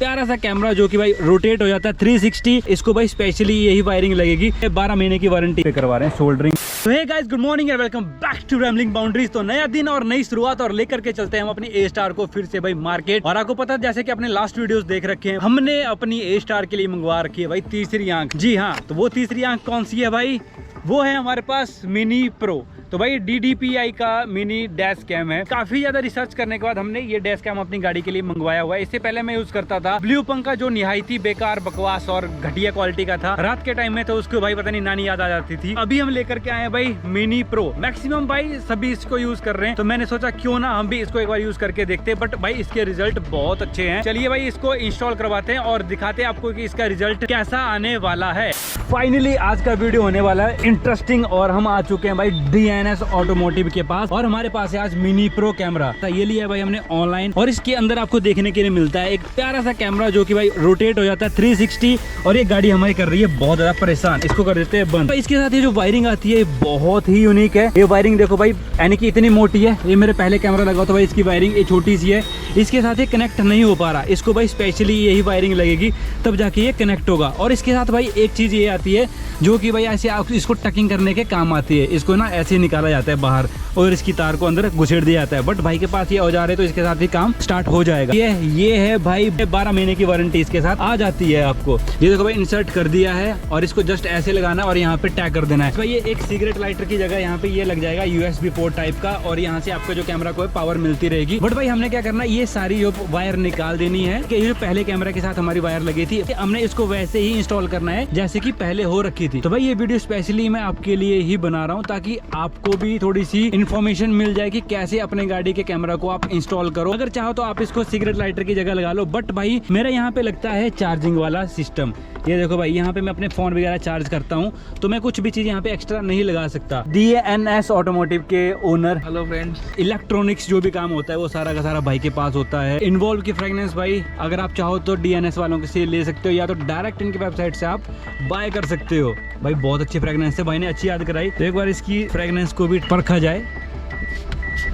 प्यारा सा कैमरा जो कि भाई रोटेट हो जाता है 360। इसको भाई स्पेशली यही वायरिंग लगेगी, 12 महीने की वारंटी पे करवा रहे हैं सोल्डरिंग। तो hey guys, good morning and welcome back to rambling boundaries. तो नया दिन और नई शुरुआत और लेकर के चलते हैं हम अपनी ए स्टार को फिर से भाई मार्केट। और आपको पता है जैसे कि अपने लास्ट वीडियोस देख रखे हैं, हमने अपनी ए स्टार के लिए मंगवा रखी है भाई तीसरी आंख। जी हाँ, तो वो तीसरी आंख कौन सी है भाई? वो है हमारे पास मिनी प्रो। तो भाई DDPI का मिनी डैश कैम है। काफी ज्यादा रिसर्च करने के बाद हमने ये डैश कैम अपनी गाड़ी के लिए मंगवाया हुआ है। इससे पहले मैं यूज करता था ब्लू पंख का, जो निहायती बेकार, बकवास और घटिया क्वालिटी का था। रात के टाइम में तो उसको भाई पता नहीं नानी याद आ जाती थी। अभी हम लेकर के आए हैं भाई मिनी प्रो। मैक्सिमम भाई सभी इसको यूज कर रहे हैं, तो मैंने सोचा क्यों ना हम भी इसको एक बार यूज करके देखते हैं। बट भाई इसके रिजल्ट बहुत अच्छे हैं। चलिए भाई इसको इंस्टॉल करवाते हैं और दिखाते हैं आपको कि इसका रिजल्ट कैसा आने वाला है। फाइनली आज का वीडियो होने वाला है इंटरेस्टिंग और हम आ चुके हैं भाई DNS ऑटोमोटिव के पास और हमारे पास है आज मिनी प्रो कैमरा। ये लिया है भाई हमने ऑनलाइन और इसके अंदर आपको देखने के लिए मिलता है एक प्यारा सा कैमरा जो कि भाई रोटेट हो जाता है 360। और ये गाड़ी हमारी कर रही है बहुत ज्यादा परेशान, इसको कर देते हैं बंद। तो इसके साथ ये जो वायरिंग आती है बहुत ही यूनिक है। ये वायरिंग देखो भाई, यानी कि इतनी मोटी है। ये मेरे पहले कैमरा लगा तो भाई इसकी वायरिंग ये छोटी सी है, इसके साथ ये कनेक्ट नहीं हो पा रहा। इसको भाई स्पेशली यही वायरिंग लगेगी तब जाके ये कनेक्ट होगा। और इसके साथ भाई एक चीज ये आती है जो कि भाई ऐसे इसको टकिंग करने के काम आती है। इसको ना ऐसे निकाला जाता है बाहर और इसकी तार को अंदर घुसेड़ दिया जाता है। बट भाई के पास ये औजार है तो इसके साथ ही काम स्टार्ट हो जाएगा। ये है भाई 12 महीने की वारंटी इसके साथ आ जाती है आपको। ये देखो भाई इंसर्ट कर दिया है और इसको जस्ट ऐसे लगाना और यहाँ पे टैग कर देना है। भाई ये एक सिगरेट लाइटर की जगह यहाँ पे ये लग जाएगा USB पोर्ट टाइप का और यहाँ से आपको जो कैमरा को पावर मिलती रहेगी। बट भाई हमने क्या करना है, ये सारी जो वायर निकाल देनी है कि ये जो पहले कैमरा के साथ हमारी वायर लगी थी हमने इसको वैसे ही इंस्टॉल करना है जैसे कि पहले हो रखी थी। तो भाई ये वीडियो स्पेशली मैं आपके लिए ही बना रहा हूँ ताकि आपको भी थोड़ी सी इन्फॉर्मेशन मिल जाए कि कैसे अपने गाड़ी के कैमरा को आप इंस्टॉल करो। अगर चाहो तो आप इसको सिगरेट लाइटर की जगह लगा लो। बट भाई मेरा यहाँ पे लगता है चार्जिंग वाला सिस्टम। ये देखो भाई, यहाँ पे मैं अपने फोन वगैरह चार्ज करता हूँ तो मैं कुछ भी चीज यहाँ पे एक्स्ट्रा नहीं लगा सकता। DNS ऑटोमोटिव के ओनर, हेलो फ्रेंड्स। इलेक्ट्रॉनिक्स जो भी काम होता है वो सारा का सारा भाई के पास होता है। इन्वॉल्व की फ्रेगनेंस भाई अगर आप चाहो तो DNS वालों से ले सकते हो या तो डायरेक्ट इनकी वेबसाइट से आप बाय कर सकते हो। भाई बहुत अच्छी फ्रेगनेंस है, भाई ने अच्छी याद कराई। तो एक बार इसकी फ्रेगनेंस को भी परखा जाए।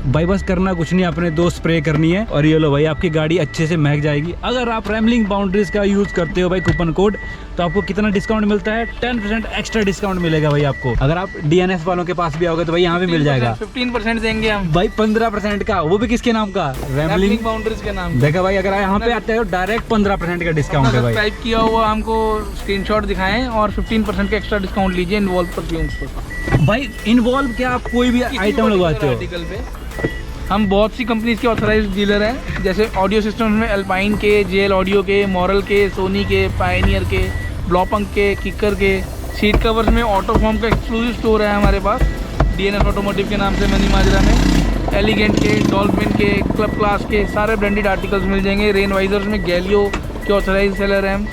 भाई बस करना कुछ नहीं, आपने 2 स्प्रे करनी है और ये लो भाई आपकी गाड़ी अच्छे से महक जाएगी। अगर आप रैम्बलिंग बाउंड्रीज का यूज करते हो भाई कूपन कोड, तो आपको कितना डिस्काउंट मिलता है? 10% एक्स्ट्रा डिस्काउंट मिलेगा भाई आपको। अगर आप DNS वालों के पास भी आओगे तो भाई यहाँ भी मिल जाएगा। 15% देंगे हम भाई, 15% का, वो भी किसके नाम का? रैम्बलिंग बाउंड्रीज के नाम। देखा भाई, अगर यहाँ पे आते हो डायरेक्ट 15% का डिस्काउंट है भाई। सब्सक्राइब किया हुआ हमको स्क्रीनशॉट दिखाएं और 15% का एक्स्ट्रा डिस्काउंट लीजिए इन्वॉल्व परफ्यूम्स पर। भाई इन्वॉल्व क्या आप कोई भी आइटम लगवाते हो? आर्टिकल पे हम बहुत सी कंपनीज के ऑथराइज्ड डीलर हैं, जैसे ऑडियो सिस्टम्स में अल्पाइन के, JL ऑडियो के, मॉरल के, सोनी के, पायनियर के, ब्लॉपंक के, किकर के। सीट कवर्स में ऑटोफॉर्म का एक्सक्लूसिव स्टोर है हमारे पास DNS ऑटोमोटिव के नाम से मनी माजरा में। एलिगेंट के, डॉल्फिन के, क्लब क्लास के सारे ब्रांडेड आर्टिकल्स मिल जाएंगे। रेन वाइजर्स में गैलियो के ऑथराइज सेलर हैं हम।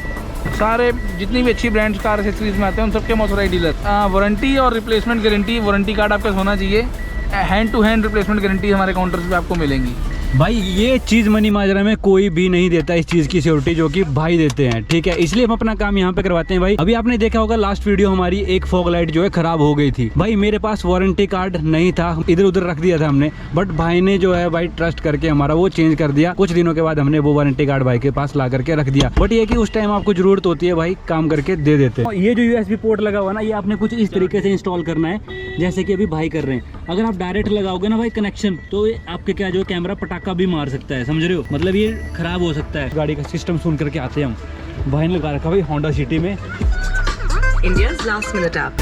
सारे जितनी भी अच्छी ब्रांड्स कार एक्सेसरीज में आते हैं उन सबके ऑथराइज डीलर। वारंटी और रिप्लेसमेंट गारंटी, वारंटी कार्ड आपके होना चाहिए। Hand to hand replacement guarantee हमारे काउंटर्स पे आपको मिलेंगी। भाई ये चीज मनी माजरा में कोई भी नहीं देता, इस चीज की सिक्योरिटी जो कि भाई देते हैं, ठीक है। इसलिए हम अपना काम यहाँ पे करवाते हैं भाई। अभी आपने देखा होगा लास्ट वीडियो हमारी एक फॉग लाइट जो है खराब हो गई थी। भाई मेरे पास वारंटी कार्ड नहीं था, इधर उधर रख दिया था हमने, बट भाई ने जो है भाई ट्रस्ट करके हमारा वो चेंज कर दिया। कुछ दिनों के बाद हमने वो वारंटी कार्ड भाई के पास ला करके रख दिया। बट ये कि उस टाइम आपको जरूरत होती है भाई, काम करके दे देते। ये जो USB पोर्ट लगा हुआ ना, ये आपने कुछ इस तरीके से इंस्टॉल करना है जैसे कि अभी भाई कर रहे हैं। अगर आप डायरेक्ट लगाओगे ना भाई कनेक्शन, तो आपके क्या जो कैमरा पटाखा भी मार सकता है, समझ रहे हो? मतलब ये खराब हो सकता है। गाड़ी का सिस्टम सुन करके आते हैं हम। भाई ने लगा रखा भाई होंडा सिटी में India's last minute app.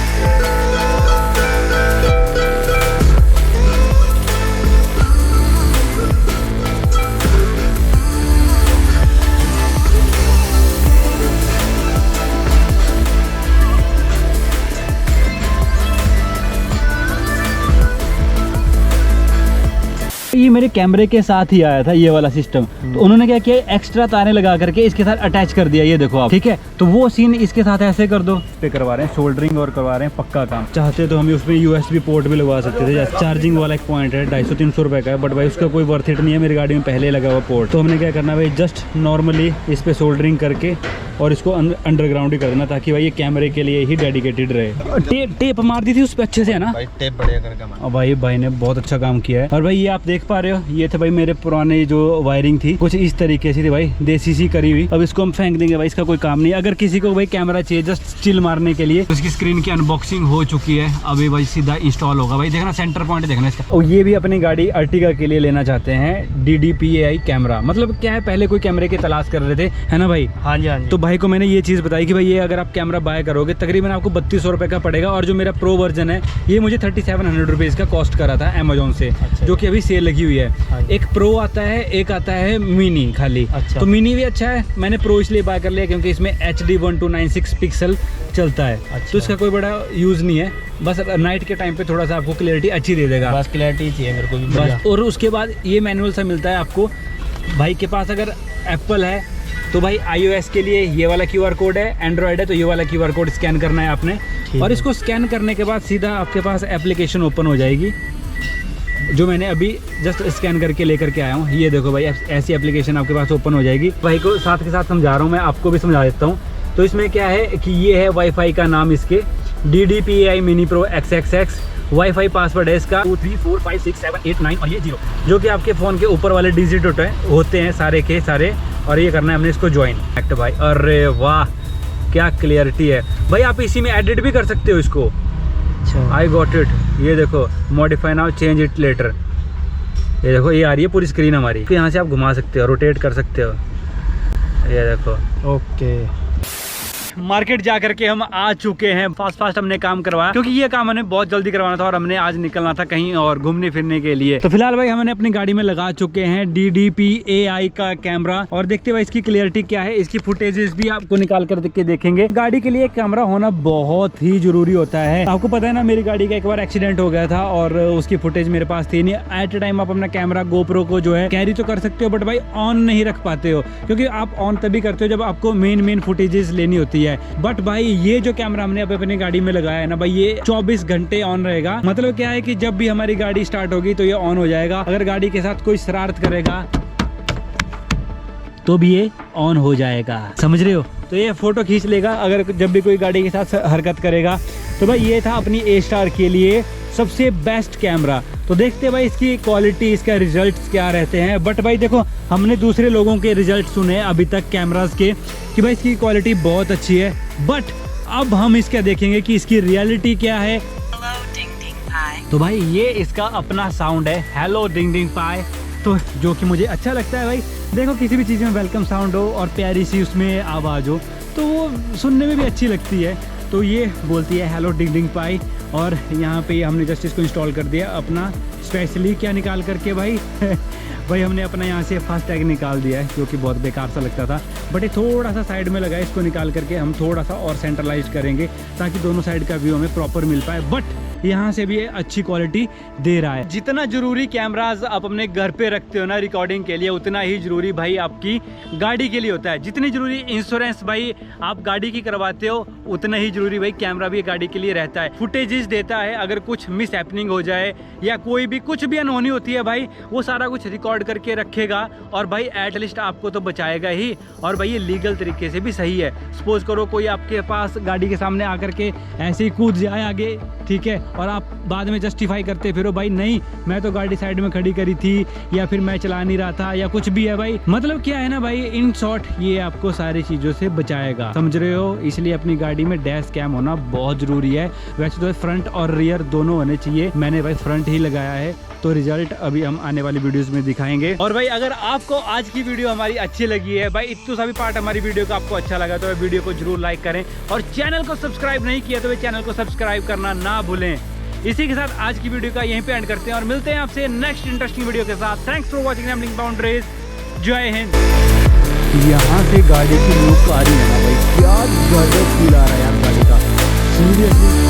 ये मेरे कैमरे के साथ ही आया था ये वाला सिस्टम। तो उन्होंने क्या किया, एक्स्ट्रा तारें लगा करके इसके साथ अटैच कर दिया। ये देखो आप, ठीक है। तो वो सीन इसके साथ ऐसे कर दो पे करवा रहे हैं सोल्डरिंग और करवा रहे हैं पक्का काम। चाहते तो हम उसमें USB पोर्ट भी लगवा सकते थे। चार्जिंग वाला एक पॉइंट है 250-300 रुपए का है, बट भाई उसका कोई वर्थ इट नहीं है। मेरी गाड़ी में पहले लगा हुआ पोर्ट। तो हमने क्या करना भाई, जस्ट नॉर्मली इस पे सोल्डरिंग करके और इसको अंडरग्राउंड ही कर देना, ताकि भाई ये कैमरे के लिए ही डेडिकेटेड रहे। टेप मार दी थी उस पर अच्छे से, है ना भाई? टेप बढ़िया करके मारा। और भाई ने बहुत अच्छा काम किया है। और भाई ये आप देख पा रहे हो, ये थे भाई मेरे पुराने जो वायरिंग थी, कुछ इस तरीके से थी भाई, देसी सी करी हुई। अब इसको हम फेंक देंगे भाई, इसका कोई काम नहीं। अगर किसी को भाई कैमरा चाहिए जस्ट चिल मारने के लिए, इसकी स्क्रीन की अनबॉक्सिंग हो चुकी है, अभी भाई सीधा इंस्टॉल होगा। भाई देखना सेंटर पॉइंट देखना इसका। और ये भी अपनी गाड़ी अर्टिगा के लिए लेना चाहते हैं DDPAI कैमरा। मतलब क्या है, पहले कोई कैमरे की तलाश कर रहे थे, है ना भाई? हाँ जी, हाँ जी। तो भाई को मैंने ये चीज़ बताई कि भाई ये अगर आप कैमरा बाय करोगे तकरीबन आपको 3200 रुपये का पड़ेगा। और जो मेरा प्रो वर्जन है ये मुझे 3700 रुपीज़ का कॉस्ट करा था अमेजोन से। अच्छा। जो कि अभी सेल लगी हुई है। हाँ जी। एक प्रो आता है, एक आता है मिनी खाली। अच्छा। तो मिनी भी अच्छा है, मैंने प्रो इसलिए बाय कर लिया क्योंकि इसमें HD 1296 पिक्सल चलता है। अच्छा। तो इसका कोई बड़ा यूज़ नहीं है, बस नाइट के टाइम पे थोड़ा सा आपको क्लियरिटी अच्छी दे देगा बस क्लैरिटी चाहिए मेरे को भी बढ़िया। बस। और उसके बाद ये मैनुअल सा मिलता है आपको। भाई के पास अगर एप्पल है तो भाई iOS के लिए ये वाला QR कोड है, एंड्रॉयड है तो ये वाला QR कोड स्कैन करना है आपने। ठीक और है। इसको स्कैन करने के बाद सीधा आपके पास एप्लीकेशन ओपन हो जाएगी, जो मैंने अभी जस्ट स्कैन करके लेकर के आया हूँ। ये देखो भाई, ऐसी एप्लीकेशन आपके पास ओपन हो जाएगी। भाई को साथ के साथ समझा रहा हूँ, मैं आपको भी समझा देता हूँ। तो इसमें क्या है कि ये है वाईफाई का नाम, इसके DDPAI Mini Pro XXX। Wifi password है इसका 2 3 4 5 6 7 8 9 और ये 0, जो कि आपके फ़ोन के ऊपर वाले डिजिट होते हैं सारे के सारे। और ये करना है हमने इसको ज्वाइन एक्ट भाई। अरे वाह क्या क्लियरिटी है भाई, आप इसी में एडिट भी कर सकते हो इसको। अच्छा। I got it. ये देखो, modify now change it later. ये देखो, ये आ रही है पूरी स्क्रीन हमारी। यहाँ से आप घुमा सकते हो, रोटेट कर सकते हो। ये देखो, ओके। मार्केट जा करके हम आ चुके हैं। फास्ट हमने काम करवाया क्योंकि ये काम हमें बहुत जल्दी करवाना था और हमने आज निकलना था कहीं और घूमने फिरने के लिए। तो फिलहाल भाई हमने अपनी गाड़ी में लगा चुके हैं DDPAI का कैमरा। और देखते भाई इसकी क्लियरिटी क्या है, इसकी फुटेजेस भी आपको निकाल कर के देखेंगे। गाड़ी के लिए कैमरा होना बहुत ही जरूरी होता है। आपको पता है ना, मेरी गाड़ी का एक बार एक्सीडेंट हो गया था और उसकी फुटेज मेरे पास थी नहीं। एट ए टाइम आप अपना कैमरा GoPro को जो है कैरी तो कर सकते हो, बट भाई ऑन नहीं रख पाते हो, क्योंकि आप ऑन तभी करते हो जब आपको मेन फुटेजेस लेनी होती है। बट भाई ये जो कैमरा हमने अपनी गाड़ी में लगाया है ना भाई, ये 24 घंटे ऑन रहेगा। मतलब क्या है कि जब भी हमारी गाड़ी स्टार्ट होगी तो ये ऑन हो जाएगा। अगर गाड़ी के साथ कोई शरारत करेगा तो भी ये ऑन हो जाएगा, समझ रहे हो? तो ये फोटो खींच लेगा अगर जब भी कोई गाड़ी के साथ हरकत करेगा। तो भाई ये था अपनी A-Star के लिए सबसे बेस्ट कैमरा। तो देखते हैं भाई इसकी क्वालिटी, इसका रिजल्ट्स क्या रहते हैं। बट भाई देखो, हमने दूसरे लोगों के रिजल्ट सुने अभी तक कैमरास के कि भाई इसकी क्वालिटी बहुत अच्छी है। बट अब हम इसका देखेंगे कि इसकी रियलिटी क्या है। तो भाई ये इसका अपना साउंड है, हेलो डिंग डिंग पाई। तो जो कि मुझे अच्छा लगता है भाई। देखो, किसी भी चीज़ में वेलकम साउंड हो और प्यारी सी उसमें आवाज़ हो तो वो सुनने में भी अच्छी लगती है। तो ये बोलती है हेलो डिंग डिंग पाई। और यहाँ पे हमने जस्ट इसको इंस्टॉल कर दिया अपना स्पेशली क्या निकाल करके भाई भाई हमने अपना यहाँ से फास्ट टैग निकाल दिया है, जो कि बहुत बेकार सा लगता था। बट ये थोड़ा सा साइड में लगा है, इसको निकाल करके हम थोड़ा सा और सेंट्रलाइज करेंगे ताकि दोनों साइड का व्यू हमें प्रॉपर मिल पाए। बट यहाँ से भी ये अच्छी क्वालिटी दे रहा है। जितना जरूरी कैमराज आप अपने घर पे रखते हो ना रिकॉर्डिंग के लिए, उतना ही जरूरी भाई आपकी गाड़ी के लिए होता है। जितनी जरूरी इंश्योरेंस भाई आप गाड़ी की करवाते हो, उतना ही जरूरी भाई कैमरा भी गाड़ी के लिए रहता है। फुटेजेस देता है, अगर कुछ मिस हैपनिंग हो जाए या कोई भी कुछ भी अनहोनी होती है भाई, वो सारा कुछ रिकॉर्ड करके रखेगा और भाई एटलीस्ट आपको तो बचाएगा ही। और भाई ये लीगल तरीके से भी सही है। सपोज करो कोई आपके पास गाड़ी के सामने आकर के ऐसे ही कूद जाए आगे, ठीक है, और आप बाद में जस्टिफाई करते फिरो भाई नहीं मैं तो गाड़ी साइड में खड़ी करी थी या फिर मैं चला नहीं रहा था या कुछ भी है भाई। मतलब क्या है ना भाई, इन शॉर्ट ये आपको सारी चीज़ों से बचाएगा, समझ रहे हो? इसलिए अपनी गाड़ी में डैश कैम होना बहुत ज़रूरी है। वैसे तो फ्रंट और रियर दोनों होने चाहिए, मैंने भाई फ्रंट ही लगाया है। तो रिजल्ट अभी हम आने वाली वीडियोस में दिखाएंगे। और भाई अगर आपको आज की वीडियो हमारी अच्छी लगी है भाई, इतना सा भी पार्ट हमारी वीडियो का आपको अच्छा लगा तो वीडियो को जरूर लाइक करें। और चैनल को सब्सक्राइब नहीं किया तो भाई चैनल को सब्सक्राइब करना ना भूलें। इसी के साथ आज की वीडियो का यहीं पे एंड करते हैं और मिलते हैं आपसे नेक्स्ट इंटरेस्टिंग वीडियो के साथ। Thanks for watching rambling boundaries. जय हिंद। यहाँ से गाड़ी की लुक आ रही है ना भाई, क्या गजब फील आ रहा है यार गाड़ी का, सीरियसली।